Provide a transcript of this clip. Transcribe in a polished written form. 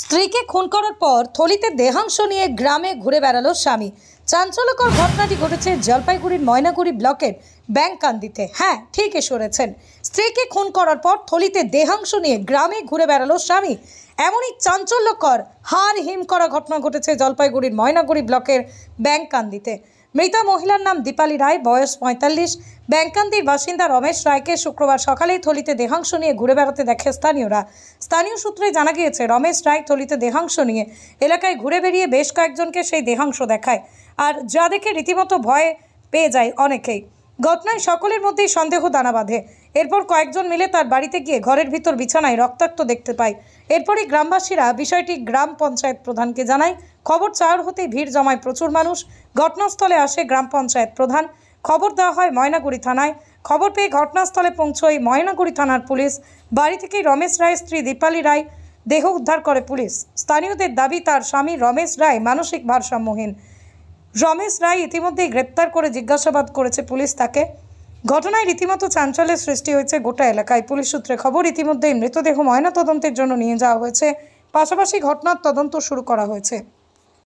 স্ত্রীকে খুন করার পর থলিতে দেহাংশ নিয়ে গ্রামে ঘুরে বেড়ালো স্বামী। চাঞ্চল্যকর ঘটনাটি ঘটেছে জলপাইগুড়ির ময়নাগুড়ি ব্লকের ব্যাংকান্দিতে। হ্যাঁ, ঠিকই শুনেছেন, স্ত্রীকে খুন করার পর থলিতে দেহাংশ নিয়ে গ্রামে ঘুরে বেড়ালো স্বামী। এমনই চাঞ্চল্যকর হাড় হিম করা ঘটনা ঘটেছে জলপাইগুড়ির ময়নাগুড়ি ব্লকের ব্যাংকান্দিতে। মৃতা মহিলার নাম দীপালি রায়, বয়স ৪৫। ব্যাংকান্দির বাসিন্দা রমেশ রায়কে শুক্রবার সকালেই থলিতে দেহাংশ নিয়ে ঘুরে বেড়াতে দেখে স্থানীয়রা। স্থানীয় সূত্রে জানা গিয়েছে, রমেশ রায় থলিতে দেহাংশ নিয়ে এলাকায় ঘুরে বেরিয়ে বেশ কয়েকজনকে সেই দেহাংশ দেখায়, আর যা দেখে রীতিমতো ভয় পেয়ে যায় অনেকেই। ঘটনায় সকলের মধ্যেই সন্দেহ দানা বাঁধে। এরপর কয়েকজন মিলে তার বাড়িতে গিয়ে ঘরের ভিতর বিছানায় রক্তাক্ত দেখতে পায়। এরপরই গ্রামবাসীরা বিষয়টি গ্রাম পঞ্চায়েত প্রধানকে জানায়। খবর চাওয়ার হতেই ভিড় জমায় প্রচুর মানুষ। ঘটনাস্থলে আসে গ্রাম পঞ্চায়েত প্রধান। খবর দেওয়া হয় ময়নাগুড়ি থানায়। খবর পেয়ে ঘটনাস্থলে পৌঁছয় ময়নাগুড়ি থানার পুলিশ। বাড়ি থেকেই রমেশ রায়ের স্ত্রী দীপালি রায় দেহ উদ্ধার করে পুলিশ। স্থানীয়দের দাবি, তার স্বামী রমেশ রায় মানসিক ভারসাম্যহীন। রমেশ রায় ইতিমধ্যেই গ্রেপ্তার করে জিজ্ঞাসাবাদ করেছে পুলিশ তাকে। ঘটনায় রীতিমতো চাঞ্চল্যের সৃষ্টি হয়েছে গোটা এলাকায়। পুলিশ সূত্রে খবর, ইতিমধ্যেই মৃতদেহ ময়নাতদন্তের জন্য নিয়ে যাওয়া হয়েছে, পাশাপাশি ঘটনার তদন্ত শুরু করা হয়েছে।